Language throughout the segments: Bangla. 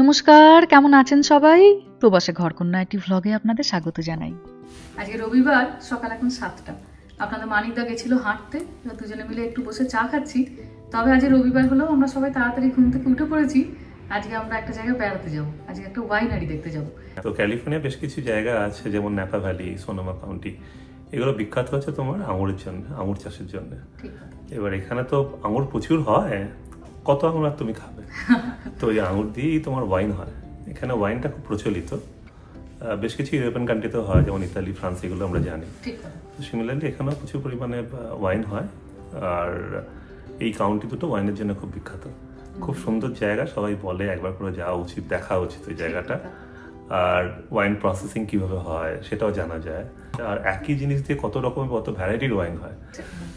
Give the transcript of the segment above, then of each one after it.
নমস্কার, কেমন আছেন সবাই? প্রবাসে ঘরকন্যা একটি ভ্লগে আপনাদের স্বাগত জানাই। আজকে রবিবার, সকাল এখন 7টা। আপনাদের মানিকদা গেছিল হাঁটতে, দুজনে মিলে একটু বসে চা খাচ্ছি। তবে আজ রবিবার হলেও আমরা সবাই তাড়াতাড়ি ঘুম থেকে উঠে পড়েছি। আজকে আমরা একটা জায়গায় বেড়াতে যাব, আজকে একটা ওয়াইনারি দেখতে যাব। তো ক্যালিফোর্নিয়া বেশ কিছু জায়গা আছে, যেমন ন্যাপা ভ্যালি, সোনোমা কাউন্টি, এগুলো বিখ্যাত হচ্ছে তোমার আঙুরের জন্য, আঙুর চাষের জন্য। এবার এখানে তো আঙুর প্রচুর হয়, কত আঙুর আর তুমি খাবে? তো এই আঙুর দিয়েই তোমার ওয়াইন হয়। এখানে ওয়াইনটা খুব প্রচলিত, বেশ কিছু ইউরোপিয়ান কান্ট্রিতেও হয়, যেমন ইতালি, ফ্রান্স, এগুলো আমরা জানি। তো সিমিলারলি এখানেও প্রচুর পরিমাণে ওয়াইন হয়। আর এই কাউন্টি দুটো ওয়াইনের জন্য খুব বিখ্যাত, খুব সুন্দর জায়গা। সবাই বলে একবার করে যাওয়া উচিত, দেখা উচিত ওই জায়গাটা। আর ওয়াইন প্রসেসিং কিভাবে হয় সেটাও জানা যায়। আর একই জিনিস দিয়ে কত রকমের কত ভ্যারাইটির ওয়াইন হয়।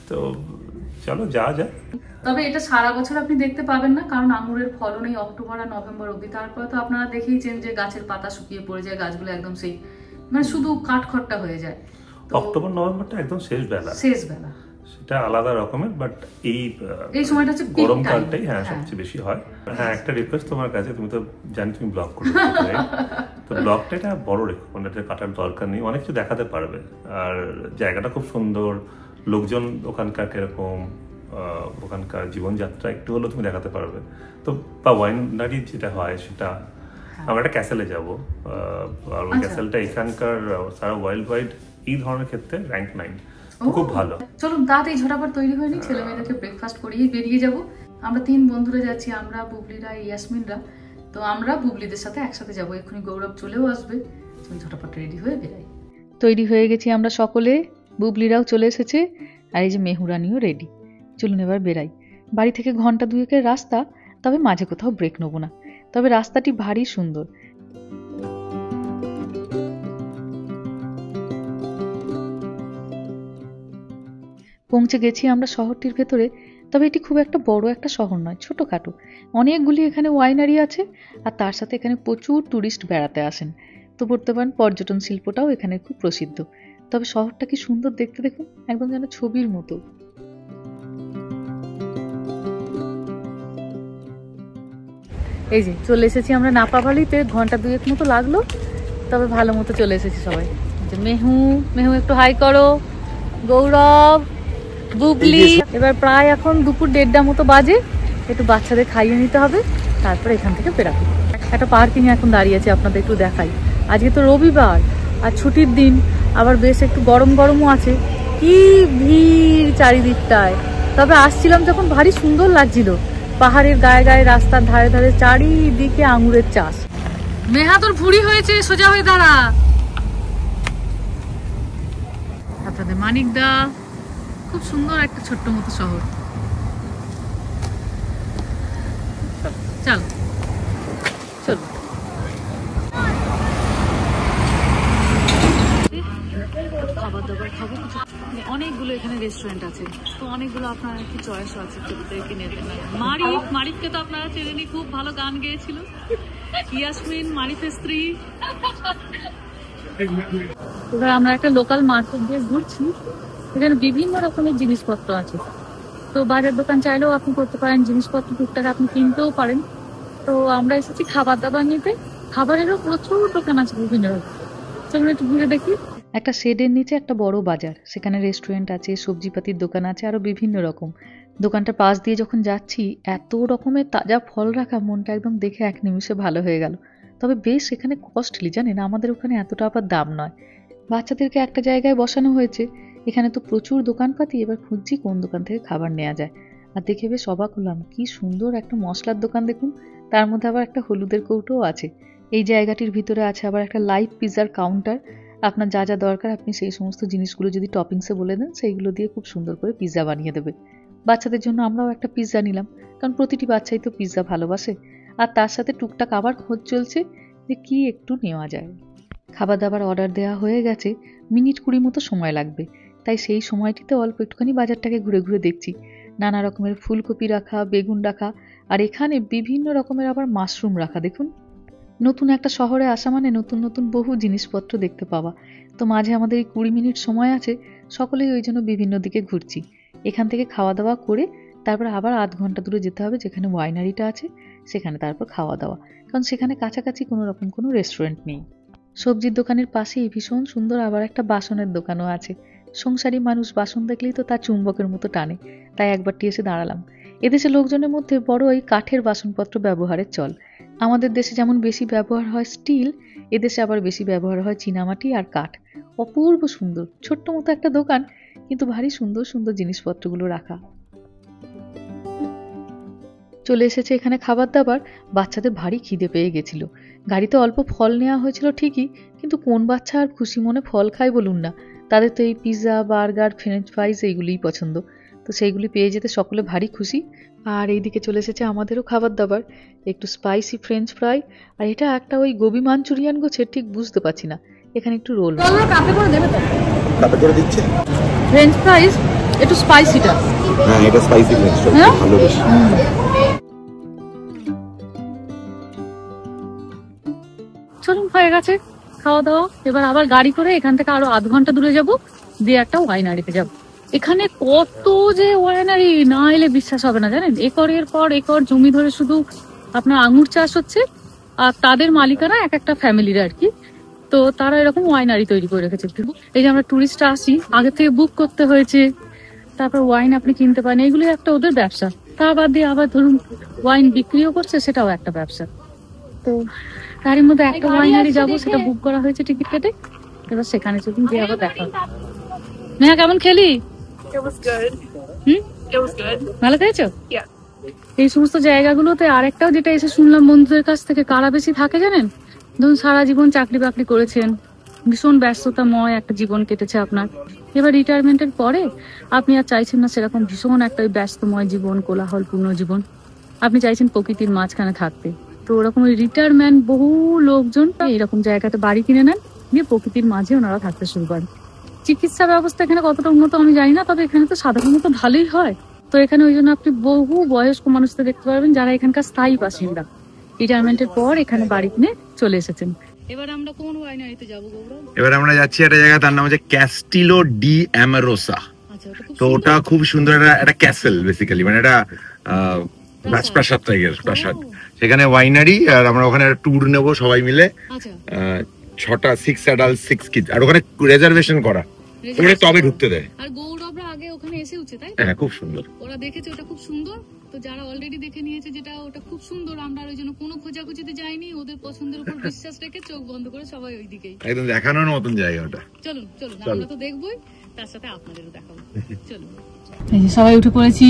তো চলো যাওয়া যায়। তবে এটা সারা বছর আপনি দেখতে পাবেন না, কারণ আঙুরের ফলন এই অক্টোবর আর নভেম্বর অবধি। তারপরে তো আপনারা দেখেইছেন যে গাছের পাতা শুকিয়ে পড়ে যায়, গাছগুলো একদম সেই মানে শুধু কাঠখড়টা হয়ে যায়। অক্টোবর নভেম্বরটা একদম শেষ বেলা, সেটা আলাদা রকমের। বাট এই সময়টা হচ্ছে গরমকালটাই সবচেয়ে বেশি হয়। একটা রিকোয়েস্ট তোমার কাছে, তুমি তো জানি তুমি ব্লগ করো, তো ব্লগটা এটা বড় রেখো, মানে এটা কাটার দরকার নেই, অনেক কিছু দেখাতে পারবে। আর জায়গাটা খুব সুন্দর, লোকজন ওখানকার কিরকম, ওখানকার জীবনযাত্রা একটু হলেও তুমি দেখাতে পারবে। তো বা ওয়াইনারি যেটা হয় সেটা, আমরা একটা ক্যাসেলে যাবো। আর ওই ক্যাসেলটা এখানকার সারা ওয়ার্ল্ড ওয়াইড এই ধরনের ক্ষেত্রে র্যাঙ্ক 9, খুব ভালো। চলুন তাড়াতাড়ি ঝটাপট তৈরি হয়নি, ছেলে মেয়েদেরকে ব্রেকফাস্ট করিয়ে বেরিয়ে যাব। আমরা 3 বন্ধুরা যাচ্ছি, আমরা, বুবলিরা, ইয়াসমিনরা। তো আমরা বুবলিদের সাথে একসাথে যাবো। এক্ষুনি গৌরব চলেও আসবে। ঝটাপট রেডি হয়ে বেরাই। তৈরি হয়ে গেছি আমরা সকলে, বুবলিরাও চলে এসেছে, আর এই যে মেহুরানিও রেডি। চলুন এবার বেরাই। বাড়ি থেকে ঘন্টা 2-এর রাস্তা, তবে মাঝে কোথাও ব্রেক নেবো না। তবে রাস্তাটি ভারী সুন্দর। পৌঁছে গেছি আমরা শহরটির ভেতরে। তবে এটি খুব একটা বড় একটা শহর নয়, ছোটখাটো। অনেকগুলি এখানে ওয়াইনারি আছে, আর তার সাথে এখানে প্রচুর টুরিস্ট বেড়াতে আসেন। তো বলতে পারেন পর্যটন শিল্পটাও এখানে খুব প্রসিদ্ধ। তবে শহরটা কি সুন্দর দেখতে, দেখুন, একদম যেন ছবির মতো। এই যে চলে এসেছি আমরা নাপা ভ্যালিতে, ঘন্টা 2 মতো লাগলো, তবে ভালো মতো চলে এসেছি সবাই। মেহু একটু হাই করো, গৌরব, বুবলি। এবার প্রায় এখন দুপুর 1:30 মতো বাজে। একটু বাচ্চাদের খাইয়ে নিতে হবে, তারপরে এখান থেকে বেরাবো। একটা পার্কিং এখন দাঁড়িয়ে আছে, আপনাদের একটু দেখাই। আজকে তো রবিবার আর ছুটির দিন, আবার বেশ একটু গরম গরমও আছে। কি ভিড় চারিদিকটায়। তবে আসছিলাম যখন ভারী সুন্দর লাগছিল, পাহাড়ের গায়ে গায়ে, রাস্তার ধারে ধারে চারিদিকে আঙুরের চাষ। মেহা তোর ভুঁড়ি হয়েছে, সোজা হয়ে দাঁড়া। আপনাদের মানিকদা। খুব সুন্দর একটা ছোট্ট মতো শহর। চলো চলো। খাবার দাবার খাবো, অনেকগুলো এখানে রেস্টুরেন্ট আছে, তো অনেকগুলো আপনার একটু চয়েসও আছে, প্রত্যেকে নেবেন। মারিফকে তো আপনারা চেনেনই, খুব ভালো গান গেয়েছিল। ইয়াসমিন, মারিফের স্ত্রী। এবার আমরা একটা লোকাল মার্কেট দিয়ে ঘুরছি, এখানে বিভিন্ন রকমের জিনিসপত্র আছে। তো বাজার দোকান চাইলেও আপনি করতে পারেন, জিনিসপত্র টুকটাক আপনি কিনতেও পারেন। তো আমরা এসেছি খাবার দাবার নিতে, খাবারেরও প্রচুর দোকান আছে বিভিন্ন রকম। চলুন একটু ঘুরে দেখি। একটা শেডের নিচে একটা বড় বাজার, সেখানে রেস্টুরেন্ট আছে, সবজিপাতির দোকান আছে, আরো বিভিন্ন রকম। দোকানটার পাশ দিয়ে যখন যাচ্ছি, এত রকমের তাজা ফল রাখা, মনটা একদম দেখে এক নিমিষে ভালো হয়ে গেল। তবে বেশ এখানে কস্টলি, জানেন, আমাদের ওখানে এতটা আবার দাম নয়। বাচ্চাদেরকে একটা জায়গায় বসানো হয়েছে, এখানে তো প্রচুর দোকানপাতি। এবার খুঁজছি কোন দোকান থেকে খাবার নেওয়া যায়। আর দেখে বেশ অবাক হলাম, কি সুন্দর একটা মশলার দোকান দেখুন, তার মধ্যে আবার একটা হলুদের কৌটোও আছে। এই জায়গাটির ভিতরে আছে আবার একটা লাইভ পিৎজার কাউন্টার। আপনার যা যা দরকার আপনি সেই সমস্ত জিনিসগুলো যদি টপিংসে বলে দেন, সেইগুলো দিয়ে খুব সুন্দর করে পিৎজা বানিয়ে দেবে। বাচ্চাদের জন্য আমরাও একটা পিৎজা নিলাম, কারণ প্রতিটি বাচ্চাই তো পিৎজা ভালোবাসে। আর তার সাথে টুকটাক আবার খোঁজ চলছে যে কি একটু নেওয়া যায়। খাবার দাবার অর্ডার দেওয়া হয়ে গেছে, মিনিট 20 মতো সময় লাগবে। তাই সেই সময়টিতে অল্প একটুখানি বাজারটাকে ঘুরে ঘুরে দেখছি। নানা রকমের ফুলকপি রাখা, বেগুন রাখা, আর এখানে বিভিন্ন রকমের আবার মাশরুম রাখা। দেখুন, নতুন একটা শহরে আসা মানে নতুন নতুন বহু জিনিসপত্র দেখতে পাওয়া। তো মাঝে আমাদের এই 20 মিনিট সময় আছে, সকলেই ওই জন্য বিভিন্ন দিকে ঘুরছি। এখান থেকে খাওয়া দাওয়া করে তারপর আবার আধ ঘন্টা দূরে যেতে হবে, যেখানে ওয়াইনারিটা আছে, সেখানে তারপর খাওয়া দাওয়া, কারণ সেখানে কাছাকাছি কোনো রকম কোনো রেস্টুরেন্ট নেই। সবজির দোকানের পাশেই ভীষণ সুন্দর আবার একটা বাসনের দোকানও আছে। সংসারী মানুষ বাসন দেখলেই তো তার চুম্বকের মতো টানে, তাই একবারটি এসে দাঁড়ালাম। এদেশে লোকজনের মধ্যে বড় এই কাঠের বাসনপত্র ব্যবহারের চল। আমাদের দেশে যেমন বেশি ব্যবহার হয় স্টিল, এদেশে আবার বেশি ব্যবহার হয় চীনামাটি আর কাঠ। অপূর্ব সুন্দর, ছোট্ট মতো একটা দোকান, কিন্তু ভারী সুন্দর সুন্দর জিনিসপত্রগুলো রাখা। চলে এসেছে এখানে খাবার দাবার। বাচ্চাদের ভারী খিদে পেয়ে গেছিল। গাড়িতে অল্প ফল নেওয়া হয়েছিল ঠিকই, কিন্তু কোন বাচ্চা আর খুশি মনে ফল খায় বলুন না? তাদের তো এই পিৎজা, বার্গার, ফ্রেঞ্চ ফ্রাইজ এইগুলিই পছন্দ। তো সেইগুলি পেয়ে যেতে সকলে ভারী খুশি। আর এইদিকে চলে এসেছে আমাদেরও খাবার দাবার, একটু স্পাইসি ফ্রেঞ্চ ফ্রাই, আর এটা একটা ওই গোবি মাঞ্চুরিয়ান গোছের, ঠিক বুঝতে পারছি না। এখানে একটু রোল কাপে করে দেবে তো, কাপে করে দিচ্ছে। ফ্রেঞ্চ ফ্রাইজ একটু স্পাইসিটা। হ্যাঁ, এটা স্পাইসি ফ্রেঞ্চ ফ্রাই, ভালো বেশি। চলুন, হয়ে গেছে খাওয়া দাওয়া। এবার আবার গাড়ি করে এখান থেকে আরো আধ ঘন্টা দূরে যাব, দিয়ে একটা ওয়াইনারিতে যাব। এখানে কত যে ওয়াইনারি, না এলে বিশ্বাস হবে না জানেন। একরের পর একর জমি ধরে শুধু আপনার আঙুর চাষ হচ্ছে, আর তাদের মালিকানা এক একটা ফ্যামিলির আর কি। তো তারা এরকম ওয়াইনারি তৈরি করে রেখেছে। এই যে আমরা টুরিস্টরা আসি, আগে থেকে বুক করতে হয়েছে, তারপর ওয়াইন আপনি কিনতে পারেন, এগুলো একটা ওদের ব্যবসা। তা বাদ দিয়ে আবার ধরুন ওয়াইন বিক্রিও করছে, সেটাও একটা ব্যবসা। তো তারই মধ্যে একটা ওয়াইনারি যাবো, সেটা বুক করা হয়েছে টিকিট কেটে। এবার সেখানে চলুন গিয়ে আবার দেখা। মেয়া কেমন খেলি? ভালো খেয়েছো? এই সমস্ত জায়গাগুলোতে আরেকটাও যেটা এসে শুনলাম বন্ধুদের কাছ থেকে, কারা বেশি থাকে জানেন? ধরুন সারা জীবন চাকরি বাকরি করেছেন, ভীষণ ব্যস্ততাময় একটা জীবন কেটেছে আপনার। এবার রিটায়ারমেন্টের পরে আপনি আর চাইছেন না সেরকম ভীষণ একটা ব্যস্তময় জীবন, কোলাহলপূর্ণ জীবন। আপনি চাইছেন প্রকৃতির মাঝখানে থাকতে। তো ওরকম ওই রিটায়ারমেন্ট বহু লোকজন এরকম জায়গাতে বাড়ি কিনে নেন, দিয়ে প্রকৃতির মাঝে ওনারা থাকতে শুরু করেন। চিকিৎসা ব্যবস্থা এখানে কতটা উন্নত আমি জানি না, তবে এখানে তো সাধারণত ভালোই হয়। তো এখানে ওই জন্য আপনি বহু বয়স্ক মানুষদের দেখতে পারবেন যারা এখানকার স্থায়ী বাসিন্দা, রিটায়ারমেন্টের পর এখানে বাড়ি কিনে চলে এসেছেন। এবার আমরা কোন ওয়াইনারিতে যাবো গৌরব? এবার আমরা যাচ্ছি একটা জায়গা, তার নাম হচ্ছে ক্যাস্টিলো ডি অ্যামারোসা। তো ওটা খুব সুন্দর একটা ক্যাসেল বেসিক্যালি, মানে একটা রাজপ্রাসাদ টাইপের প্রাসাদ। সেখানে ওয়াইনারি, আর আমরা ওখানে ট্যুর নেবো সবাই মিলে। 6টা 6 অ্যাডাল্ট 6 কিডস, আর ওখানে রিজার্ভেশন করা, ওখানে তবে ঢুকতে দেয়। আর গৌরবরা আগে ওখানে এসেছে, তাই? হ্যাঁ, খুব সুন্দর। ওরা দেখেছে ওটা খুব সুন্দর। তো যারা অলরেডি দেখে নিয়েছে যেটা ওটা খুব সুন্দর, আমরা ওই জন্য কোনো খোঁজাখুঁজিতে যাইনি, ওদের পছন্দের উপর বিশ্বাস রেখে চোখ বন্ধ করে সবাই ওইদিকেই। একদম দেখানোর মতন জায়গা ওটা। চলুন চলুন, আমরা তো দেখবোই, তার সাথে আপনাদেরও দেখাবো। চলুন। এই যে সবাই উঠে পড়েছি,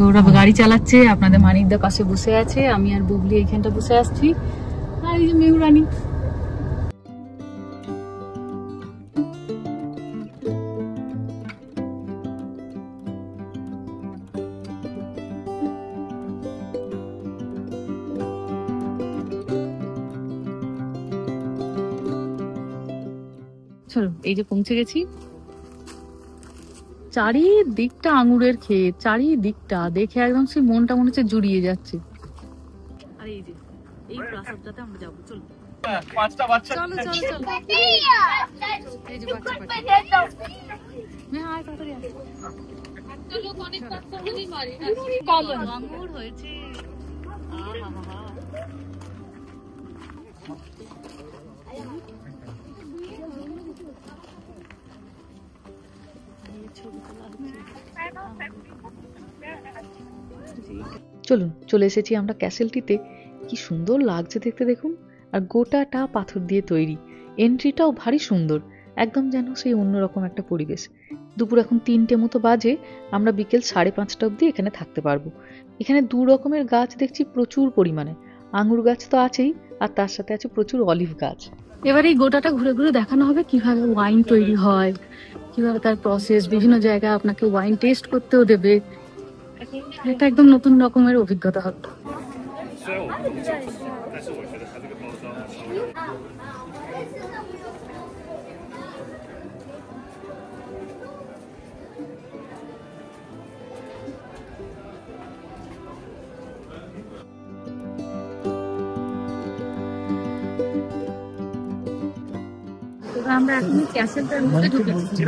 গৌরব গাড়ি চালাচ্ছে, আপনাদের মানিকদা পাশে বসে আছে, আমি আর বুবলি এইখানটা বসে আসছি, আর এই যে মেহুরানি। চলো, এই যে পৌঁছে গেছি। চারিদিকটা আঙুরের ক্ষেত, চারিদিকটা দেখে একদম সেই মনটা মনে হচ্ছে জুড়িয়ে যাচ্ছে। আর এই যে এই প্রাসাদটাতে আমরা যাবো। চলো, পাঁচটা বাচ্চা। চলো চলো চলো। এই যে বাচ্চা বাচ্চা। হ্যাঁ, আয় তাড়াতাড়ি আয়। একটা লোক অনেক কষ্ট করে মারে না। কমন আঙুর হয়েছে। আহা। চলুন, চলে এসেছি আমরা ক্যাসেলটিতে। কি সুন্দর লাগছে দেখতে, দেখুন। আর গোটাটা পাথর দিয়ে তৈরি, এন্ট্রিটাও ভারী সুন্দর, একদম যেন সেই অন্যরকম একটা পরিবেশ। দুপুর এখন 3টে মতো বাজে, আমরা বিকেল 5:30 অবধি এখানে থাকতে পারবো। এখানে 2 রকমের গাছ দেখছি প্রচুর পরিমাণে, আঙুর গাছ তো আছেই, আর তার সাথে আছে প্রচুর অলিভ গাছ। এবার এই গোটাটা ঘুরে ঘুরে দেখানো হবে কিভাবে ওয়াইন তৈরি হয়, কিভাবে তার প্রসেস, বিভিন্ন জায়গায় আপনাকে ওয়াইন টেস্ট করতেও দেবে। এটা একদম নতুন রকমের অভিজ্ঞতা হবে। আমরা এখন ক্যাসেলটার মধ্যে ঢুকেছি।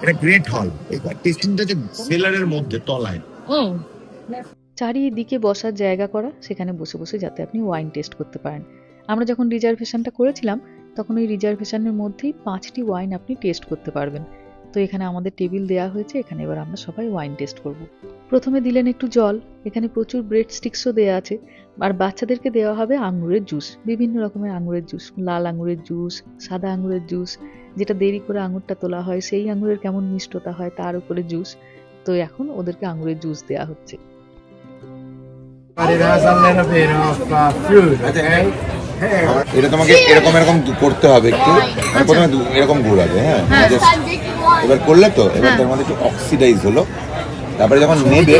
এটা গ্রেট হল, এই টেস্টিংটা যে সেলারের মধ্যে তলায়। ও চারিদিকে বসার জায়গা করা, সেখানে বসে বসে যাতে আপনি ওয়াইন টেস্ট করতে পারেন। আমরা যখন রিজার্ভেশনটা করেছিলাম তখন ওই রিজার্ভেশনের মধ্যেই 5টি ওয়াইন আপনি টেস্ট করতে পারবেন। তো এখানে আমাদের টেবিল দেওয়া হয়েছে, এখানে এবার আমরা সবাই ওয়াইন টেস্ট করব। প্রথমে দিলেন একটু জল, এখানে প্রচুর ব্রেড স্টিক্সও দেওয়া আছে, আর বাচ্চাদেরকে দেওয়া হবে আঙুরের জুস, বিভিন্ন রকমের আঙুরের জুস, লাল আঙুরের জুস, সাদা আঙুরের জুস, যেটা দেরি করে আঙুরটা তোলা হয় সেই আঙুরের কেমন মিষ্টতা হয় তার উপরে জুস। তো এখন ওদেরকে আঙুরের জুস দেওয়া হচ্ছে। এটা তোমাকে এরকম এরকম করতে হবে একটু, প্রথমে এরকম ঘোরাবে, হ্যাঁ এবার করলে তো এবার তার মধ্যে একটু অক্সিডাইজ হলো, তারপরে যখন নেবে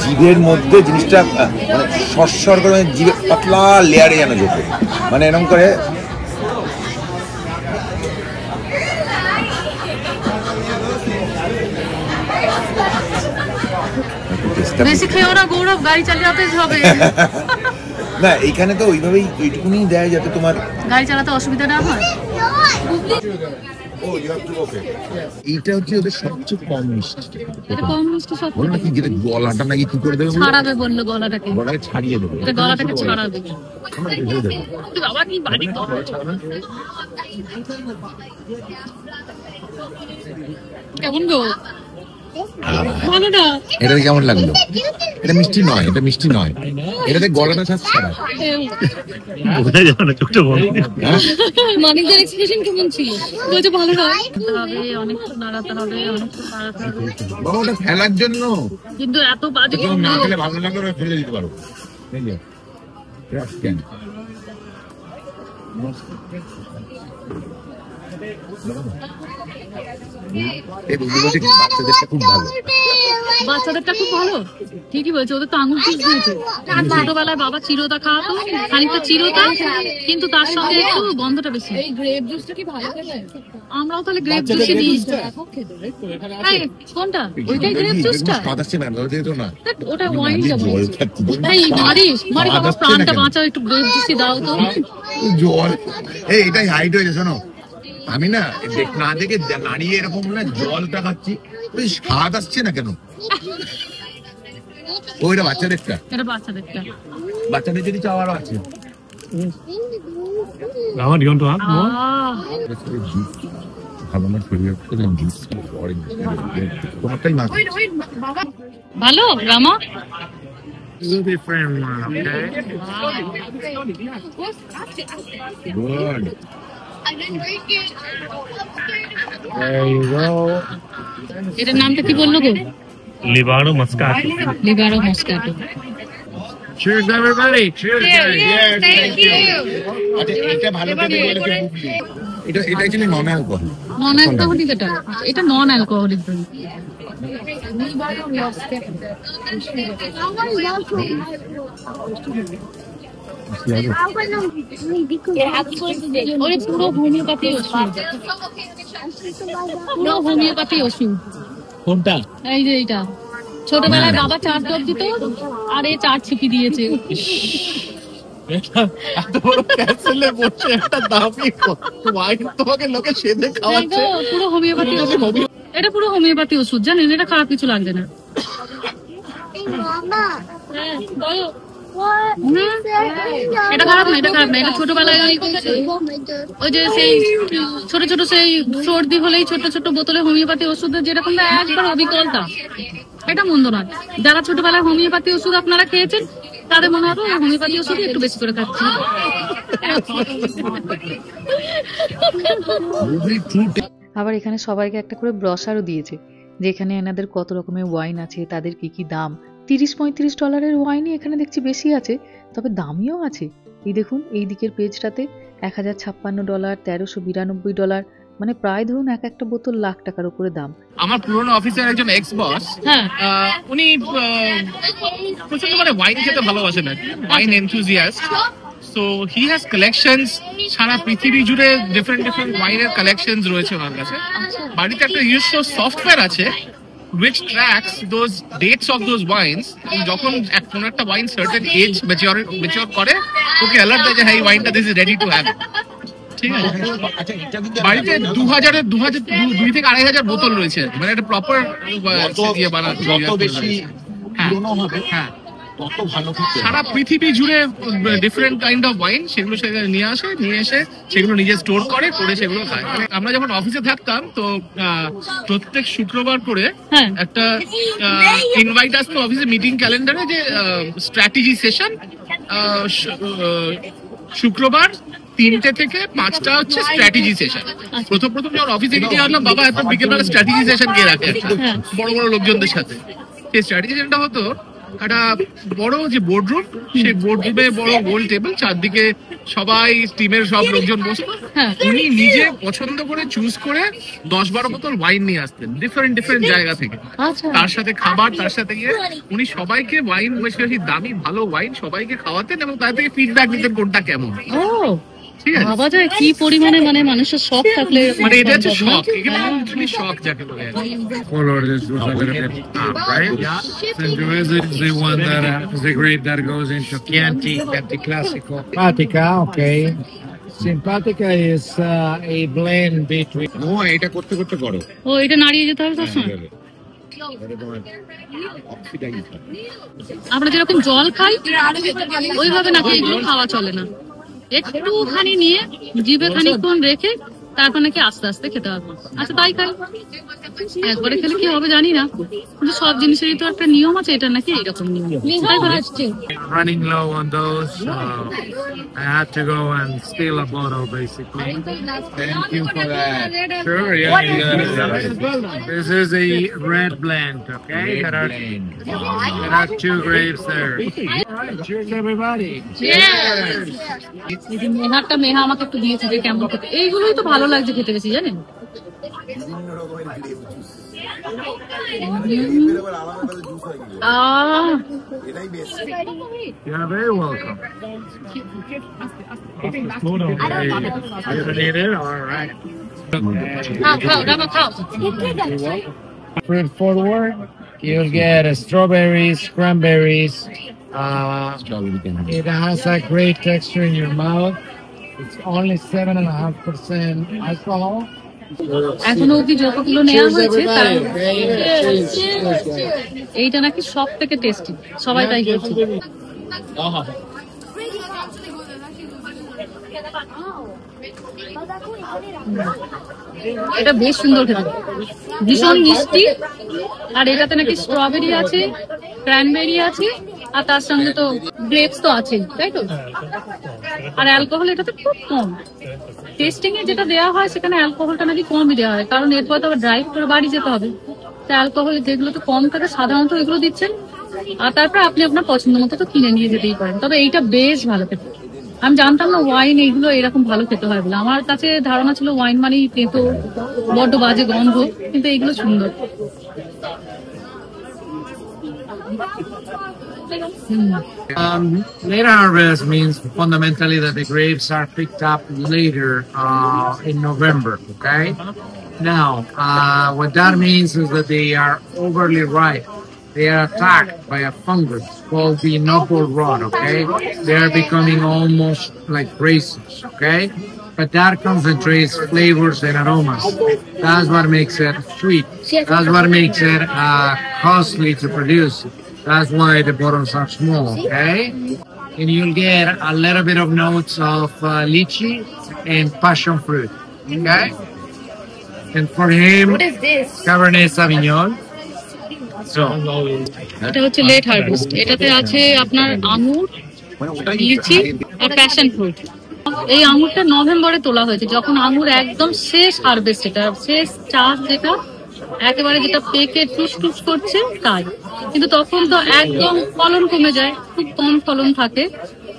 জিভের মধ্যে জিনিসটা মানে সরসর করে জিভে পাতলা লেয়ারে যেন যেতে, মানে এরকম করে বেশি খেয়েও না গৌরব, গাড়ি চালাতে হবে না, এইখানে তো ওইভাবেই এইটুকুনি দেয় যাতে তোমার গাড়ি চালাতে অসুবিধা না হয়। এইটা হচ্ছে ওদের সবচেয়ে কম মিষ্টি। এটা কম মিষ্টি সব বল নাকি যেটা গলাটা নাকি কি করে দেবে, ছাড়াবে বললো, গলাটাকে ছাড়িয়ে দেবে, এটা গলাটাকে ছাড়াবে। বাবা কি বাড়ি কেমন গো, ভালো না? এটা কেমন লাগলো? এটা মিষ্টি নয়, এটা মিষ্টি নয়, এটাতে গলাটা ছাড়া বোঝা যাবে না, চোখটা বন্ধ। মানিকদার এক্সপ্রেশন কেমন ছিল? বলছে ভালো নয়, হবে অনেকটা নাড়াতে হবে, অনেকটা নাড়াতে হবে বাবা, ওটা ফেলার জন্য, কিন্তু এত বাজে না খেলে ভালো লাগলে ফেলে দিতে পারো। বাচ্চাদেরটা খুব ভালো, ঠিকই বলছে, ওদের তো আঙুল জুস দিয়েছে। ছোটবেলায় বাবা চিরোটা খাওয়াতো, খানিকটা চিরোটা, কিন্তু তার সঙ্গে একটু গন্ধটা বেশি। আমরাও তাহলে গ্রেপ জুসই দিই। কোনটা? ওইটাই গ্রেপ জুসটা? ওটা ওয়াইন যাবে। এই মারিস বাবা, প্রাণটা বাঁচাও, একটু গ্রেপ জুসই দাও তো। জল এটাই হাইট হয়েছে, শোনো আমি না না দেখে দাঁড়িয়ে এরকম না জলটা খাচ্ছি, স্বাদ আসছে না কেন? ওইটা বাচ্চাদেরটা, এটা বাচ্চাদেরটা, বাচ্চাদের যদি চাওয়ারও আছে। আমার জীবন তো ভালো রামা। এটার নামটা কি বললো গো? লিবারো মস্কাটো। লিবারো মস্কাটো। Cheers everybody. Cheers. Yes, thank you. এটা ভালো করে বলে এটা অ্যাকচুয়ালি নন অ্যালকোহল। নন অ্যালকোহলিক এটা। এটা নন অ্যালকোহলিক ড্রিঙ্ক। ওরে পুরো হোমিওপ্যাথি ওষুধ, পুরো হোমিওপ্যাথি ওষুধ। কোনটা? এই যে এইটা, ছোটবেলায় বাবা 4 ডব দিত, আর এ 4 ছিপি দিয়েছে। এত বড় ক্যাসেলে বসে একটা দামি ওয়াইন তোমাকে লোকে সেধে খাওয়াচ্ছে। পুরো হোমিওপ্যাথি ওষুধ, এটা পুরো হোমিওপ্যাথি ওষুধ, জানেন? এটা খারাপ কিছু লাগবে না। এটা খারাপ না, এটা খারাপ না। এটা ছোটবেলায় ওই যে সেই ছোট ছোট সেই সর্দি হলেই ছোট ছোট বোতলে হোমিওপ্যাথি ওষুধের যেরকম একবার অবিকলতা, এটা মন্দ নয়। যারা ছোটবেলায় হোমিওপ্যাথি ওষুধ আপনারা খেয়েছেন তাদের মনে হবে হোমিওপ্যাথি ওষুধ একটু বেশি করে খাচ্ছি। আবার এখানে সবাইকে একটা করে ব্রশারও দিয়েছে, যেখানে এনাদের কত রকমের ওয়াইন আছে, তাদের কি কি দাম। $30-35 ওয়াইনই এখানে দেখছি বেশি আছে, তবে দামিও আছে। এই দেখুন এই দিকের পেজটাতে $1056, $1392, মানে প্রায় ধরুন এক একটা বোতল লাখ টাকার উপরে দাম। আমার পুরনো অফিসের একজন এক্স বস, উনি প্রচন্ড মানে ওয়াইন খেতে ভালোবাসেন, wine enthusiast. So he has collections, সারা পৃথিবী জুড়ে ডিফারেন্ট ডিফারেন্ট ওয়াইনের কালেকশনস রয়েছে ওনার কাছে। বাড়িতে একটা নিজস্ব সফটওয়্যার আছে which tracks those dates of those wines. যখন কোন একটা ওয়াইন সার্টেন এজ ম্যাচিওর করে, ওকে অ্যালার্ট দেয় যে হ্যাঁ এই ওয়াইনটা this is ready to have. ঠিক আছে, বাড়িতে 2 থেকে 2,500 বোতল রয়েছে, মানে একটা প্রপার দিয়ে বানানো। যত বেশি পুরনো হবে তত ভালো সারা পৃথিবী জুড়ে ডিফারেন্ট কাইন্ড অফ ওয়াইন সেগুলো সেখানে নিয়ে এসে সেগুলো নিজে স্টোর করে সেগুলো খায়। আমরা যখন অফিসে থাকতাম তো প্রত্যেক শুক্রবার করে একটা ইনভাইট আসতো অফিসে মিটিং ক্যালেন্ডারে যে স্ট্র্যাটেজি সেশন শুক্রবার 3টে থেকে 5টা হচ্ছে স্ট্র্যাটেজি সেশন। প্রথম যখন অফিসে গিয়ে আসলাম বাবা এত বিকেলবেলা স্ট্র্যাটেজি সেশন কে রাখে বড় বড় লোকজনদের সাথে। সেই স্ট্র্যাটেজি সেশনটা হতো একটা বড় যে বোর্ডরুম, সেই বোর্ডরুমে বড় গোল টেবিল, চারদিকে সবাই টিমের সব লোকজন বসতো। উনি নিজে পছন্দ করে চুজ করে 10-12 বোতল ওয়াইন নিয়ে আসতেন ডিফারেন্ট জায়গা থেকে। তার সাথে খাবার, তার সাথে গিয়ে উনি সবাইকে ওয়াইন, বেশি বেশি দামি ভালো ওয়াইন সবাইকে খাওয়াতেন এবং তার থেকে ফিডব্যাক নিতেন কোনটা কেমন। ভাবা যায় কি পরিমাণে মানে মানুষের শখ থাকলে মানে এটা হচ্ছে শখ, এখানে অ্যাকচুয়ালি শখ যাকে বলে। Color this was a little bit up, right? Sangiovese is the one that is the grape that goes into Chianti Classico. Simpatica, okay. Simpatica is a blend between. Oh, এটা করতে করো। ও এটা নাড়িয়ে যেতে হবে তার সঙ্গে। আমরা যেরকম জল খাই ওইভাবে নাকি এগুলো খাওয়া চলে না, একটুখানি নিয়ে জিভে খানিকক্ষণ রেখে তারপর নাকি আস্তে আস্তে খেতে হবে। আচ্ছা তাই খাই, একবারে খেলে কি হবে জানি না, কিন্তু সব জিনিসেরই তো একটা নিয়ম আছে, এটা নাকি এইরকম নিয়ম। Running low on those, so I had to go and steal a bottle basically. Thank you for that. Sure, yeah. This is a red blend, okay? There are 2 grapes there. All right, cheers everybody. Cheers. এই যে মেহা আমাকে একটু দিয়েছে যে কেমন খেতে, এইগুলোই তো ভালো লাগছে খেতে বেশি, জানেন। You're very welcome. You need it? All right. Fruit forward, you'll get strawberries, cranberries. It has a great texture in your mouth. It's only 7.5% alcohol. এখনো অব্দি যতগুলো নেওয়া হয়েছে এইটা নাকি সব থেকে টেস্টি, সবাই তাই বলছে। এটা বেশ সুন্দর খেতে, ভীষণ মিষ্টি, আর এটাতে নাকি স্ট্রবেরি আছে, ক্র্যানবেরি আছে, আর তার সঙ্গে তো গ্রেপস তো আছেই, তাই তো। আর অ্যালকোহল এটাতে খুব কম, টেস্টিং এ যেটা দেওয়া হয় সেখানে অ্যালকোহলটা নাকি কমই দেওয়া হয়, কারণ এরপর তো আবার ড্রাইভ করে বাড়ি যেতে হবে, তো অ্যালকোহল যেগুলো তো কম থাকে সাধারণত এগুলো দিচ্ছেন, আর তারপর আপনি আপনার পছন্দ মতো তো কিনে নিয়ে যেতেই পারেন। তবে এইটা বেশ ভালো খেতে, আমি জানতাম না ওয়াইন এইগুলো এরকম ভালো খেতে হয় বলে, আমার কাছে ধারণা ছিল ওয়াইন মানেই তেতো, বড্ড বাজে গন্ধ, কিন্তু এইগুলো সুন্দর। Later harvest means fundamentally that the grapes are picked up later in November, okay? Now, what that means is that they are overly ripe. They are attacked by a fungus called the knuckle rot, okay? They are becoming almost like raisins, okay? But that concentrates flavors and aromas. That's what makes it sweet. That's what makes it costly to produce. That's why the bottles are small, okay? And you'll get a little bit of notes of lychee and passion fruit, okay? And for him, what is this? Cabernet Sauvignon. এটা হচ্ছে লেট হারভেস্ট, এটাতে আছে আপনার আঙুর, লিচি আর প্যাশন ফ্রুট। এই আঙুরটা নভেম্বরে তোলা হয়েছে, যখন আঙুর একদম শেষ হারভেস্ট, এটা শেষ চাষ, যেটা একেবারে যেটা পেকে টুস করছে তাই, কিন্তু তখন তো একদম ফলন কমে যায়, খুব কম ফলন থাকে,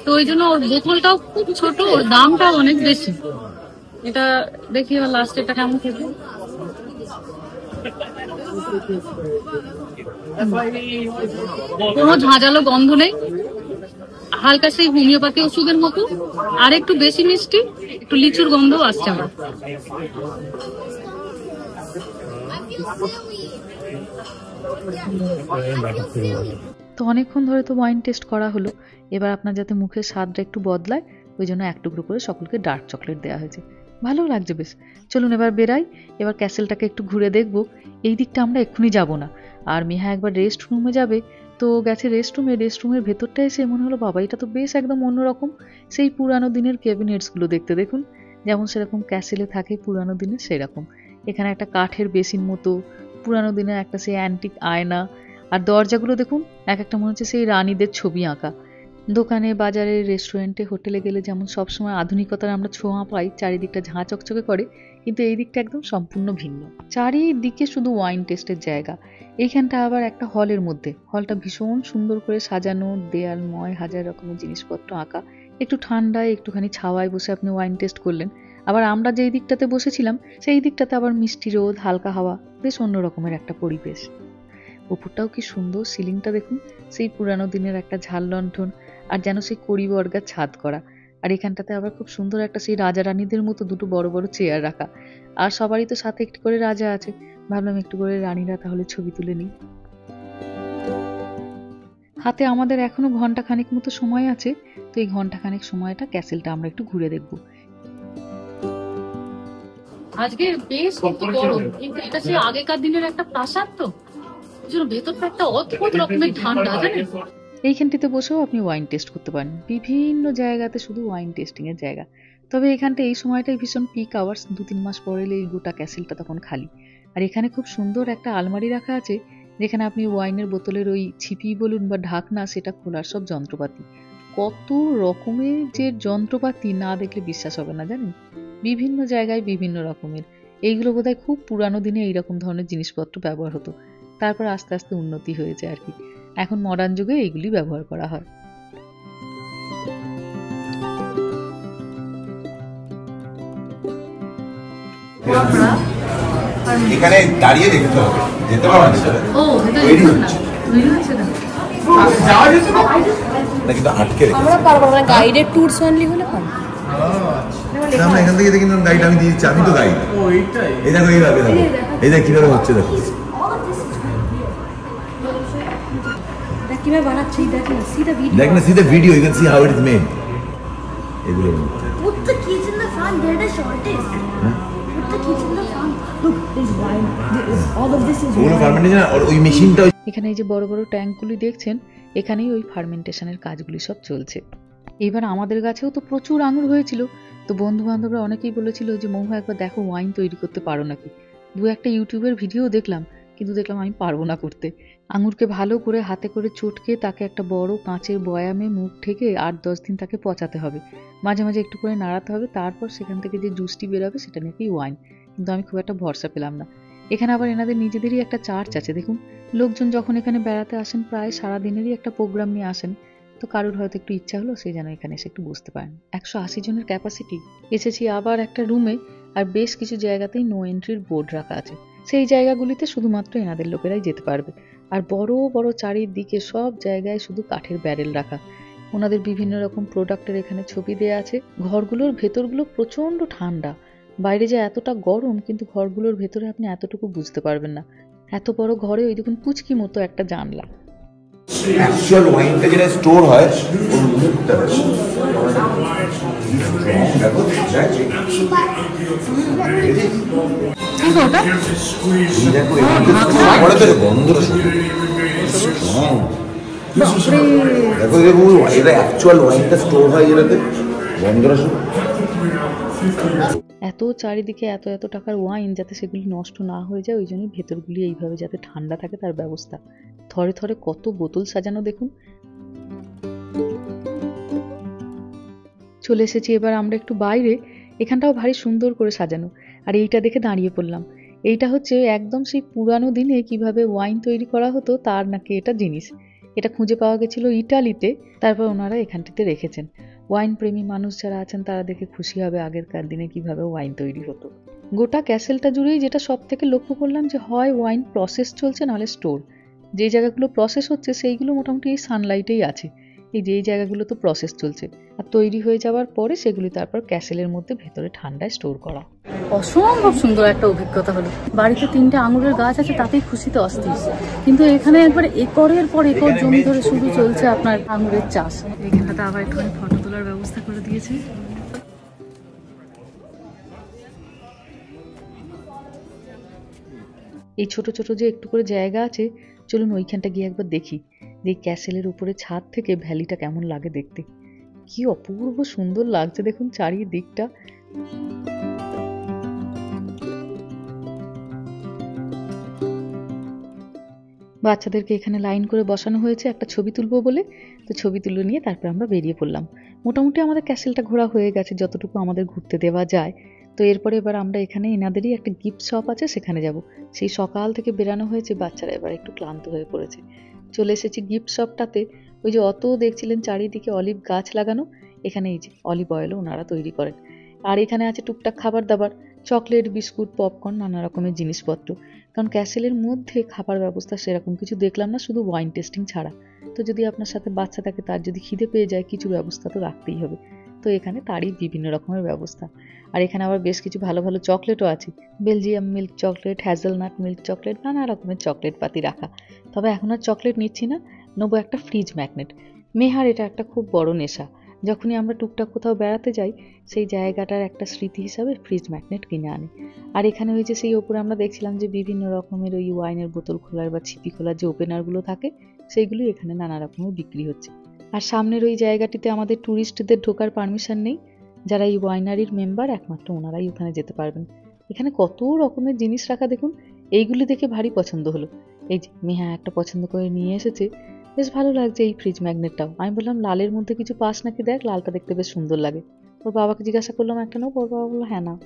তো ওই জন্য ওর বোতলটাও খুব ছোট, ওর দামটাও অনেক বেশি। এটা দেখি এবার লাস্ট এটা কেমন খেতে। কোনো ঝাঁঝালো গন্ধ নেই, হালকা সেই হোমিওপ্যাথি ওষুধের মতো, আর একটু বেশি মিষ্টি, একটু লিচুর গন্ধও আসছে আমার। তো অনেকক্ষণ ধরে তো ওয়াইন টেস্ট করা হলো, এবার আপনার যাতে মুখের স্বাদটা একটু বদলায় ওই জন্য 1 টুকরো করে সকলকে ডার্ক চকলেট দেওয়া হয়েছে। ভালো লাগছে বেশ। চলুন এবার বেরাই, এবার ক্যাসেলটাকে একটু ঘুরে দেখবো। এই দিকটা আমরা এক্ষুনি যাব না, আর মিহা একবার রেস্ট রুমে যাবে, তো গেছে রেস্টরুমের ভেতরটা এসে মনে হলো বাবা এটা তো বেশ একদম অন্যরকম, সেই পুরানো দিনের ক্যাবিনেটসগুলো দেখতে দেখুন, যেমন সেরকম ক্যাসেলে থাকে পুরানো দিনের সেরকম। এখানে একটা কাঠের বেসিন মতো, পুরানো দিনের একটা সেই অ্যান্টিক আয়না, আর দরজাগুলো দেখুন এক একটা মনে হচ্ছে সেই রানীদের ছবি আঁকা। দোকানে, বাজারে, রেস্টুরেন্টে, হোটেলে গেলে যেমন সবসময় আধুনিকতার আমরা ছোঁয়া পাই, চারিদিকটা ঝাঁ চকচকে করে, কিন্তু এই দিকটা একদম সম্পূর্ণ ভিন্ন। চারিদিকে শুধু ওয়াইন টেস্টের জায়গা। এইখানটা আবার একটা হলের মধ্যে, হলটা ভীষণ সুন্দর করে সাজানো, দেয়ালময় হাজার রকমের জিনিসপত্র আঁকা। একটু ঠান্ডায় একটুখানি ছাওয়ায় বসে আপনি ওয়াইন টেস্ট করলেন। আবার আমরা যেই দিকটাতে বসেছিলাম সেই দিকটাতে আবার মিষ্টি রোদ, হালকা হাওয়া, বেশ অন্য রকমের একটা পরিবেশ। উপরটাও কি সুন্দর, সিলিংটা দেখুন সেই পুরানো দিনের একটা ঝাল লণ্ঠন, আর যেন সেই কড়ি বর্গার ছাদ করা। আর এখানটাতে আবার খুব সুন্দর একটা সেই রাজা রানীদের মতো দুটো বড় বড় চেয়ার রাখা, আর সবারই তো সাথে একটু করে রাজা আছে, ভাবলাম একটু করে রানীরা তাহলে ছবি তুলে নিই। হাতে আমাদের এখনো ঘন্টাখানেক মতো সময় আছে, তো এই ঘন্টাখানেক সময়টা ক্যাসেলটা আমরা একটু ঘুরে দেখব। আজকে বেশ গরম, কিন্তু এটা সেই আগেকার দিনের একটা প্রাসাদ, তো ভেতরটা একটা অদ্ভুত রকমের ঠান্ডা, জানেন। এইখানটিতে বসেও আপনি ওয়াইন টেস্ট করতে পারেন, বিভিন্ন জায়গাতে শুধু ওয়াইন টেস্টিং এর জায়গা। তবে এখানটা এই সময়টাই ভীষণ পিক আওয়ার্স, 2-3 মাস পরে এই গোটা ক্যাসেলটা তখন খালি। আর এখানে খুব সুন্দর একটা আলমারি রাখা আছে, যেখানে আপনি ওয়াইনের বোতলের ওই ছিপি বলুন বা ঢাকনা, সেটা খোলার সব যন্ত্রপাতি। কত রকমের যে যন্ত্রপাতি, না দেখলে বিশ্বাস হবে না, জানেন। বিভিন্ন জায়গায় বিভিন্ন রকমের। এইগুলো বোধহয় খুব পুরানো দিনে এইরকম ধরনের জিনিসপত্র ব্যবহার হতো, তারপর আস্তে আস্তে উন্নতি হয়েছে আর কি। এখন মডার্ন যুগে এইগুলি ব্যবহার করা হয়। এখানে দাঁড়িয়ে দেখতে হবে, যেতে পারবেন না কিন্তু আটকে আমরা পারবো না, গাইডেড ট্যুরস অনলি হলে পারবো। আমরা এখান থেকে দেখি গাইড আমি দিয়েছি, আমি তো গাইড। এই দেখো এইভাবে, দেখো এই দেখ কিভাবে হচ্ছে, দেখো কিভাবে বানাচ্ছে, দেখ না, see the video, you can see how it is made. এগুলো put the keys in the front, they're the shortest. Put the keys in the front. Look, this wine, all of this is ওগুলো ফার্মেন্টেশন, আর ওই মেশিনটা। এখানে এই যে বড় বড় ট্যাঙ্কগুলি দেখছেন, এখানেই ওই ফার্মেন্টেশনের কাজগুলি সব চলছে। এবার আমাদের গাছেও তো প্রচুর আঙুর হয়েছিল, তো বন্ধু বান্ধবরা অনেকেই বলেছিল যে মহুয়া একবার দেখো ওয়াইন তৈরি করতে পারো নাকি। 2-1টা ইউটিউবের ভিডিও দেখলাম, কিন্তু দেখলাম আমি পারবো না করতে। আঙুরকে ভালো করে হাতে করে চটকে তাকে একটা বড় কাঁচের বয়ামে মুখ ঢেকে 8-10 দিন তাকে পচাতে হবে, মাঝে মাঝে একটু করে নাড়াতে হবে, তারপর সেখান থেকে যে জুসটি বেরোবে সেটা নাকি ওয়াইন। কিন্তু আমি খুব একটা ভরসা পেলাম না। এখানে আবার এনাদের নিজেদেরই একটা চার্চ আছে, দেখুন লোকজন যখন এখানে বেড়াতে আসেন প্রায় সারাদিনেরই একটা প্রোগ্রাম নিয়ে আসেন, তো কারোর হয়তো একটু ইচ্ছা হলো সে যেন এখানে এসে একটু বসতে পারেন। 180 জনের ক্যাপাসিটি। এসেছি আবার একটা রুমে, আর বেশ কিছু জায়গাতেই নো এন্ট্রির বোর্ড রাখা আছে, সেই জায়গাগুলিতে শুধুমাত্র এনাদের লোকেরাই যেতে পারবে। আর বড় বড় চারিদিকে সব জায়গায় শুধু কাঠের ব্যারেল রাখা, ওনাদের বিভিন্ন রকম প্রোডাক্টের এখানে ছবি দেওয়া আছে। ঘরগুলোর ভেতরগুলো প্রচন্ড ঠান্ডা, বাইরে যে এতটা গরম, কিন্তু ঘরগুলোর ভেতরে আপনি এতটুকু বুঝতে পারবেন না। এত বড় ঘরে ওই দেখুন পুচকি মতো একটা জানলা। অ্যাকচুয়াল ওয়াইনটা যেটা স্টোর হয় ওর মুখটা গন্ধটা দেখো, এটা অ্যাকচুয়াল ওয়াইনটা স্টোর হয় যেটাতে, গন্ধটা এত চারিদিকে এত এত টাকার ওয়াইন, যাতে সেগুলি নষ্ট না হয়ে যায়, ওই জন্য ভেতরগুলি এইভাবে যাতে ঠান্ডা থাকে তার ব্যবস্থা। থরে থরে কত বোতল সাজানো দেখুন। চলে এসেছি এবার আমরা একটু বাইরে, এখানটাও ভারী সুন্দর করে সাজানো। আর এইটা দেখে দাঁড়িয়ে পড়লাম, এইটা হচ্ছে একদম সেই পুরানো দিনে কিভাবে ওয়াইন তৈরি করা হতো তার নাকি এটা জিনিস। এটা খুঁজে পাওয়া গেছিল ইটালিতে, তারপর ওনারা এখানটিতে রেখেছেন। ওয়াইন প্রেমী মানুষ যারা আছেন তারা দেখে খুশি হবে আগেরকার দিনে কিভাবে ওয়াইন তৈরি হতো। গোটা ক্যাসেলটা জুড়েই যেটা সব থেকে লক্ষ্য করলাম যে হয় ওয়াইন প্রসেস চলছে, নাহলে স্টোর। যে জায়গাগুলো প্রসেস হচ্ছে সেইগুলো মোটামুটি এই সানলাইটেই আছে, এই যে জায়গাগুলো তো প্রসেস চলছে, আর তৈরি হয়ে যাওয়ার পরে সেগুলি তারপর ক্যাসেলের মধ্যে ভেতরে ঠান্ডায় স্টোর করা। অসম্ভব সুন্দর একটা অভিজ্ঞতা হলো। বাড়িতে 3টে আঙুরের গাছ আছে, তাতেই খুশিতে অস্থির, কিন্তু এখানে একবার একরের পর একর জমি ধরে শুধু চলছে আপনার আঙুরের চাষ। এখানটাতে আবার একটুখানি ফটো তোলার ব্যবস্থা করে দিয়েছে। এই ছোট ছোট যে একটু করে জায়গা আছে, চলুন ওইখানটা গিয়ে একবার দেখি। যে ক্যাসেলের উপরে ছাদ থেকে ভ্যালিটা কেমন লাগে দেখতে। কি অপূর্ব সুন্দর লাগছে দেখুন চারিদিকটা। বাচ্চাদেরকে এখানে লাইন করে বসানো হয়েছে একটা ছবি তুলবো বলে। তো ছবি তুলে নিয়ে তারপর আমরা বেরিয়ে পড়লাম। মোটামুটি আমাদের ক্যাসেলটা ঘোরা হয়ে গেছে যতটুকু আমাদের ঘুরতে দেওয়া যায়। তো এরপরে এবার আমরা এখানে এনাদেরই একটা গিফট শপ আছে সেখানে যাব। সেই সকাল থেকে বেরানো হয়েছে, বাচ্চারা এবার একটু ক্লান্ত হয়ে পড়েছে। চলে এসেছি গিফট শপটাতে। ওই যে অত দেখছিলেন চারিদিকে অলিভ গাছ লাগানো, এখানে এই যে অলিভ অয়েলও ওনারা তৈরি করেন। আর এখানে আছে টুকটাক খাবার দাবার, চকলেট, বিস্কুট, পপকর্ন, নানা রকমের জিনিসপত্র। কারণ ক্যাসেলের মধ্যে খাবার ব্যবস্থা সেরকম কিছু দেখলাম না, শুধু ওয়াইন টেস্টিং ছাড়া। তো যদি আপনার সাথে বাচ্চা থাকে, তার যদি খিদে পেয়ে যায়, কিছু ব্যবস্থা তো রাখতেই হবে। তো এখানে তারই বিভিন্ন রকমের ব্যবস্থা। আর এখানে আবার বেশ কিছু ভালো ভালো চকলেটও আছে, Belgium milk chocolate, hazelnut milk chocolate, নানা রকমের চকলেট পাতি রাখা। তবে এখন আর চকলেট নিচ্ছি না, নেবো একটা ফ্রিজ ম্যাগনেট। মেহার এটা একটা খুব বড় নেশা। যখনই আমরা টুকটাক কোথাও বেড়াতে যাই, সেই জায়গাটার একটা স্মৃতি হিসাবে ফ্রিজ ম্যাগনেট কিনে আনে। আর এখানে ওই যে সেই ওপরে আমরা দেখছিলাম যে বিভিন্ন রকমের ওই ওয়াইনের বোতল খোলার বা ছিপি খোলার যে ওপেনারগুলো থাকে, সেইগুলো এখানে নানা রকমের বিক্রি হচ্ছে। আর সামনের ওই জায়গাটিতে আমাদের ট্যুরিস্টদের ঢোকার পারমিশন নেই। যারা এই ওয়াইনারির মেম্বার, একমাত্র ওনারাই ওখানে যেতে পারবেন। এখানে কত রকমের জিনিস রাখা দেখুন, এইগুলি দেখে ভারী পছন্দ হলো। এই যে মেহা একটা পছন্দ করে নিয়ে এসেছে, বেশ ভালো লাগছে এই ফ্রিজ ম্যাগনেটটাও। আমি বললাম লালের মধ্যে কিছু পাস নাকি, দেখ লালটা দেখতে বেশ সুন্দর লাগে। ওর বাবাকে জিজ্ঞাসা করলাম একটা নাও, ওর বাবা বললো হ্যাঁ নাও।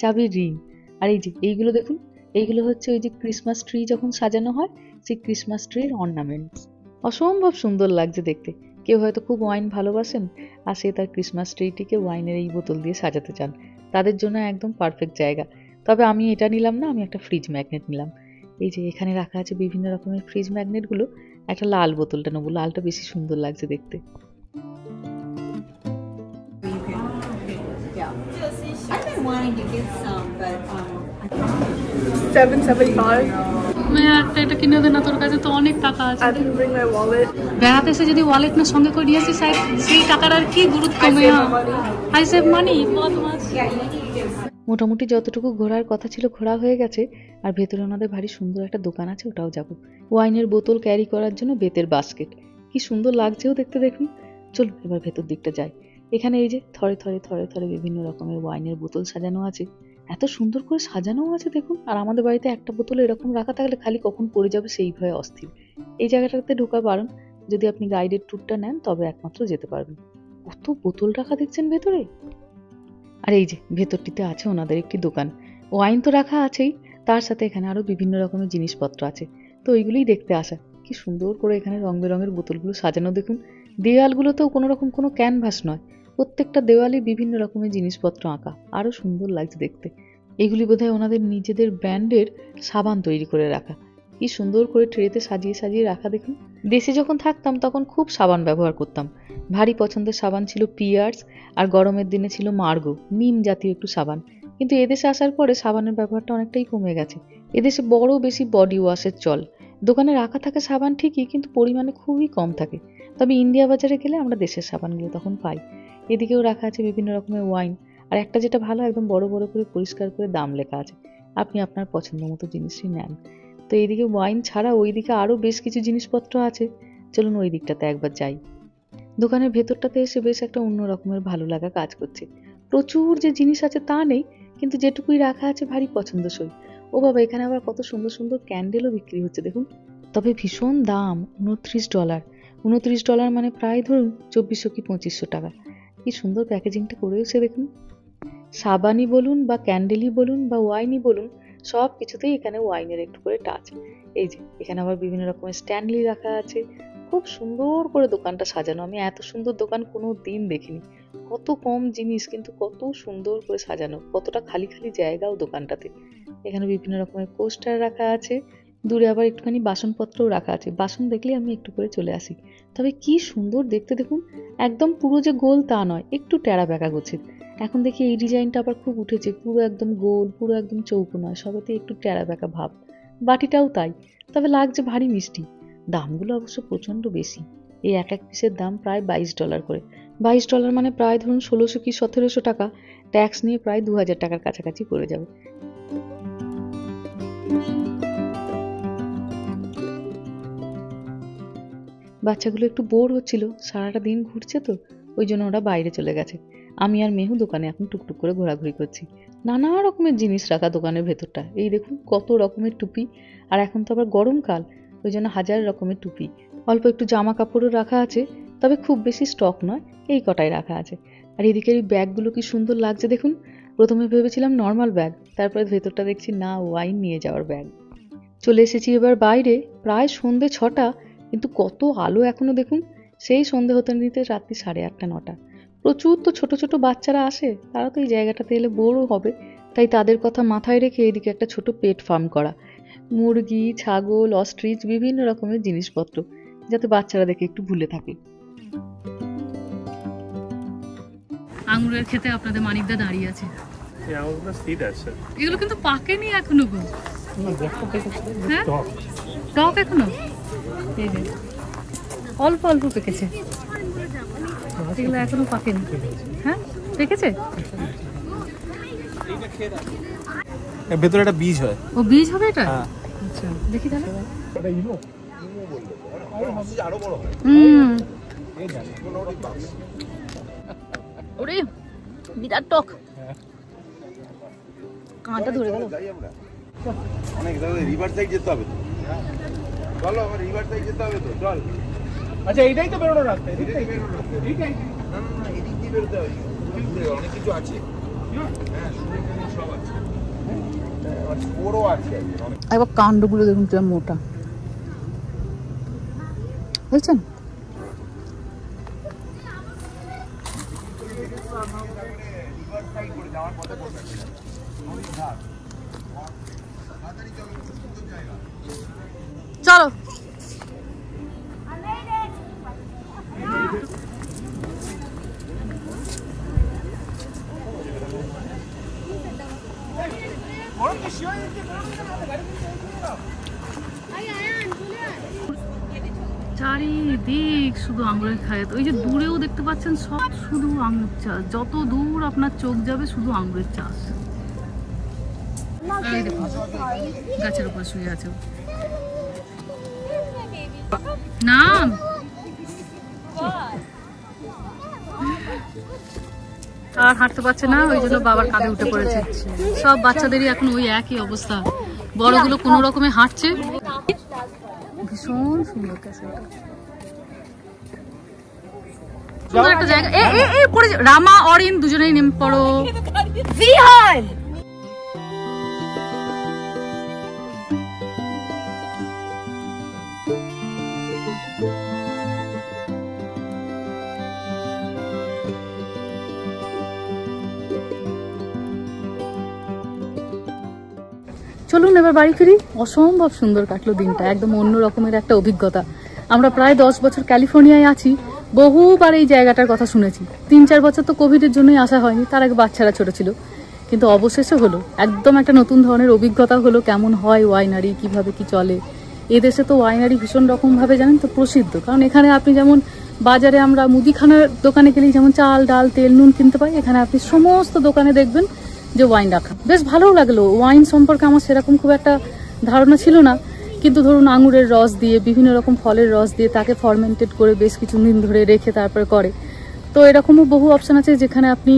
চাবির রিং। আর এই যে এইগুলো দেখুন, এইগুলো হচ্ছে ওই যে ক্রিসমাস ট্রি যখন সাজানো হয়, সেই ক্রিসমাস ট্রির অর্নামেন্টস। অসম্ভব সুন্দর লাগছে দেখতে। কেউ হয়তো খুব ওয়াইন ভালোবাসেন, আর সে তার ক্রিসমাস ট্রিটিকে ওয়াইনের এই বোতল দিয়ে সাজাতে চান, তাদের জন্য একদম পারফেক্ট জায়গা। তবে আমি এটা নিলাম না, আমি একটা ফ্রিজ ম্যাগনেট নিলাম। এই যে এখানে রাখা আছে বিভিন্ন রকমের ফ্রিজ ম্যাগনেটগুলো। একটা লাল বোতলটা নেবো, লালটা বেশি সুন্দর লাগছে দেখতে। এটা কিনে দে না, তোর কাছে তো অনেক টাকা আছে। বেড়াতে এসে যদি ওয়ালেট না সঙ্গে করে নিয়েছি, সেই টাকার আর কি গুরুত্ব। আই সেভ মানি। মোটামুটি যতটুকু ঘোরার কথা ছিল ঘোরা হয়ে গেছে। আর ভেতরে ওনাদের ভারী সুন্দর একটা দোকান আছে, ওটাও যাব। ওয়াইনের বোতল ক্যারি করার জন্য বেতের বাস্কেট, কি সুন্দর লাগছেও দেখতে দেখুন। চলুন এবার ভেতর দিকটা যাই। এখানে এই যে থরে থরে থরে থরে বিভিন্ন রকমের ওয়াইনের বোতল সাজানো আছে, এত সুন্দর করে সাজানোও আছে দেখুন। আর আমাদের বাড়িতে একটা বোতল এরকম রাখা থাকলে খালি কখন পড়ে যাবে সেই ভয়ে অস্থির। এই জায়গাটাতে ঢোকা বারণ, যদি আপনি গাইডেড ট্যুরটা নেন তবে একমাত্র যেতে পারবেন। কত বোতল রাখা দেখছেন ভেতরে। আর এই যে ভেতরটিতে আছে ওনাদের একটি দোকান, ওয়াইন তো রাখা আছেই, তার সাথে এখানে আরো বিভিন্ন রকমের জিনিসপত্র আছে। তো ওইগুলোই দেখতে আসা। কি সুন্দর করে এখানে রং বেরঙের বোতলগুলো সাজানো দেখুন। দেওয়ালগুলোতেও কোনো রকম কোনো ক্যানভাস নয়, প্রত্যেকটা দেওয়ালে বিভিন্ন রকমের জিনিসপত্র আঁকা, আরো সুন্দর লাগছে দেখতে। এগুলি বোধহয় ওনাদের নিজেদের ব্র্যান্ডের সাবান তৈরি করে রাখা। কি সুন্দর করে ট্রেতে সাজিয়ে সাজিয়ে রাখা দেখুন। দেশে যখন থাকতাম তখন খুব সাবান ব্যবহার করতাম। ভারী পছন্দের সাবান ছিল পিয়ার্স, আর গরমের দিনে ছিল মার্গো, নিম জাতীয় একটু সাবান। কিন্তু এদেশে আসার পরে সাবানের ব্যবহারটা অনেকটাই কমে গেছে। এদেশে বড় বেশি বডি ওয়াশের চল। দোকানে রাখা থাকে সাবান ঠিকই, কিন্তু পরিমাণে খুবই কম থাকে। তবে ইন্ডিয়া বাজারে গেলে আমরা দেশের সাবানগুলো তখন পাই। এদিকেও রাখা আছে বিভিন্ন রকমের ওয়াইন। আর একটা যেটা ভালো, একদম বড় বড় করে পরিষ্কার করে দাম লেখা আছে, আপনি আপনার পছন্দ মতো জিনিসই নেন। তো এইদিকে ওয়াইন ছাড়া ওইদিকে আরও বেশ কিছু জিনিসপত্র আছে, চলুন ওই দিকটাতে একবার যাই। দোকানের ভেতরটাতে এসে বেশ একটা অন্য রকমের ভালো লাগা কাজ করছে। প্রচুর যে জিনিস আছে তা নেই, কিন্তু যেটুকুই রাখা আছে ভারী পছন্দসই। ও বাবা, এখানে আবার কত সুন্দর সুন্দর ক্যান্ডেলও বিক্রি হচ্ছে দেখুন। তবে ভীষণ দাম, $29। $29 মানে প্রায় ধরুন 2400 কি 2500 টাকা। কি সুন্দর প্যাকেজিংটা করেছে দেখুন। সাবানই বলুন বা ক্যান্ডেলই বলুন বা ওয়াইনই বলুন, সব কিছুতেই এখানে ওয়াইনের একটু করে টাচ। এই যে এখানে আবার বিভিন্ন রকমের স্ট্যান্ডলি রাখা আছে, খুব সুন্দর করে দোকানটা সাজানো। আমি এত সুন্দর দোকান কোনো দিন দেখিনি। কত কম জিনিস কিন্তু কত সুন্দর করে সাজানো, কতটা খালি খালি জায়গাও দোকানটাতে। এখানে বিভিন্ন রকমের পোস্টার রাখা আছে, দূরে আবার একটুখানি বাসনপত্রও রাখা আছে। বাসন দেখলে আমি একটু করে চলে আসি। তবে কি সুন্দর দেখতে দেখুন, একদম পুরো যে গোল তা নয়, একটু টেরা বেঁকা গোছের। এখন দেখি এই ডিজাইনটা আবার খুব উঠেছে, পুরো একদম গোল, পুরো একদম চৌকো নয়, সবেতে একটু টেরা বেঁকা ভাব। বাটিটাও তাই, তবে লাগছে ভারী মিষ্টি। দামগুলো অবশ্য প্রচন্ড বেশি। এই এক এক পিসের দাম প্রায় $22 করে। $22 মানে প্রায় ধরুন 1600 কি 1700 টাকা, ট্যাক্স নিয়ে প্রায় 2000 টাকার কাছাকাছি পড়ে যাবে। বাচ্চাগুলো একটু বোর হচ্ছিল, সারাটা দিন ঘুরছে তো, ওই জন্য ওরা বাইরে চলে গেছে। আমি আর মেহু দোকানে এখন টুকটুক করে ঘোরাঘুরি করছি। নানা রকমের জিনিস রাখা দোকানের ভেতরটা, এই দেখুন কত রকমের টুপি। আর এখন তো আবার গরমকাল, ওই জন্য হাজার রকমের টুপি। অল্প একটু জামা কাপড়ও রাখা আছে, তবে খুব বেশি স্টক নয়, এই কটাই রাখা আছে। আর এদিকে এই ব্যাগগুলো কি সুন্দর লাগছে দেখুন। প্রথমে ভেবেছিলাম নর্মাল ব্যাগ, তারপরে ভেতরটা দেখছি না, ওয়াইন নিয়ে যাওয়ার ব্যাগ। চলে এসেছি এবার বাইরে, প্রায় সন্ধে 6টা, কিন্তু কত আলো এখনো দেখুন। সেই সন্ধে হতে নিতে রাত্রি 8:30 9টা। প্রচুর তো ছোট ছোট বাচ্চারা আসে, তারা তো এই জায়গাটাতে এলে বোরও হবে, তাই তাদের কথা মাথায় রেখে এদিকে একটা ছোট পেট ফার্ম করা। মুরগি, ছাগল, অস্ট্রিচ, বিভিন্ন রকমের জিনিসপত্র, যাতে বাচ্চারা দেখে একটু ভুলে থাকে। আঙুরের খেতে আপনাদের মানিকদা দাঁড়িয়ে আছে। এই আঙুরগুলো সিড আছে। এগুলো কিন্তু পাকেনি এখনো গো। হ্যাঁ টক এখনো, এই যে অল্প অল্প পেকেছে, এগুলো এখনো পাকেনি। হ্যাঁ পেকেছে, ভেতরে একটা বীজ হয়। ও বীজ হবে এটা? আচ্ছা দেখি তাহলে। ওরে বিরাট টক, কাঁটা ধরে গেল। অনেক রিভার সাইড যেতে হবে তো, চলো আমার রিভার সাইড যেতে হবে তো, চল। আচ্ছা এইটাই তো বেরোনোর রাস্তা, এদিক দিয়ে বেরোতে হবে, অনেক কিছু আছে। সব আছে, স্পোরও আছে। একবার কাণ্ডগুলো দেখুন কিরম মোটা, বুঝছেন? চলো চারিদিক শুধু আঙুরের খায়। ওই যে দূরেও দেখতে পাচ্ছেন সব শুধু আঙুর চাষ, যত দূর আপনার চোখ যাবে শুধু আঙুরের চাষ। গাছের উপর শুয়ে আছে নাম। আর হাঁটতে পারছে না, ওই জন্য বাবার কাঁধে উঠে পড়েছে। সব বাচ্চাদেরই এখন ওই একই অবস্থা, বড়গুলো কোনো রকমে হাঁটছে। ভীষণ সুন্দর সুন্দর একটা জায়গা। রামা অরিন দুজনেই নেমে পড়ো। চলুন এবার বাড়ি ফিরি। অসম্ভব সুন্দর কাটলো দিনটা, একদম অন্য রকমের একটা অভিজ্ঞতা। আমরা প্রায় 10 বছর ক্যালিফোর্নিয়ায় আছি, বহুবার এই জায়গাটার কথা শুনেছি। 3-4 বছর তো কোভিডের জন্যই আসা হয়নি, তার আগে বাচ্চারা ছোট ছিল, কিন্তু অবশেষে হলো। একদম একটা নতুন ধরনের অভিজ্ঞতা হলো, কেমন হয় ওয়াইনারি, কিভাবে কি চলে। এদেশে তো ওয়াইনারি ভীষণ রকমভাবে জানেন তো প্রসিদ্ধ, কারণ এখানে আপনি যেমন বাজারে আমরা মুদিখানার দোকানে গেলেই যেমন চাল ডাল তেল নুন কিনতে পাই, এখানে আপনি সমস্ত দোকানে দেখবেন যে ওয়াইন রাখা। বেশ ভালো লাগলো। ওয়াইন সম্পর্কে আমার সেরকম খুব একটা ধারণা ছিল না, কিন্তু ধরুন আঙুরের রস দিয়ে, বিভিন্ন রকম ফলের রস দিয়ে তাকে ফরমেন্টেড করে বেশ কিছুদিন ধরে রেখে তারপরে করে। তো এরকমও বহু অপশন আছে যেখানে আপনি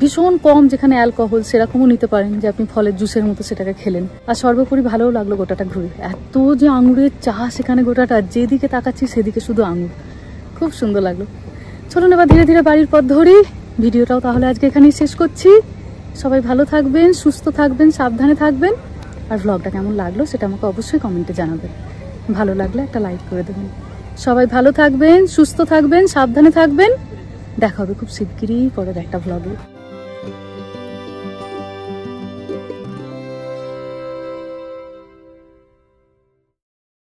ভীষণ কম, যেখানে অ্যালকোহল, সেরকমও নিতে পারেন, যে আপনি ফলের জুসের মতো সেটাকে খেলেন। আর সর্বোপরি ভালোও লাগলো গোটাটা ঘুরে। এত যে আঙুরের চাষ এখানে, গোটাটা যেদিকে তাকাচ্ছি সেদিকে শুধু আঙুর, খুব সুন্দর লাগলো। চলুন এবার ধীরে ধীরে বাড়ির পথ ধরি। ভিডিওটাও তাহলে আজকে এখানেই শেষ করছি। সবাই ভালো থাকবেন, সুস্থ থাকবেন, সাবধানে থাকবেন। আর ব্লগটা কেমন লাগলো সেটা আমাকে অবশ্যই কমেন্টে জানাবেন। ভালো লাগলে একটা লাইক করে দেবেন। সবাই ভালো থাকবেন, সুস্থ থাকবেন, সাবধানে থাকবেন। দেখা হবে খুব শিগগিরই পরের একটা ব্লগে।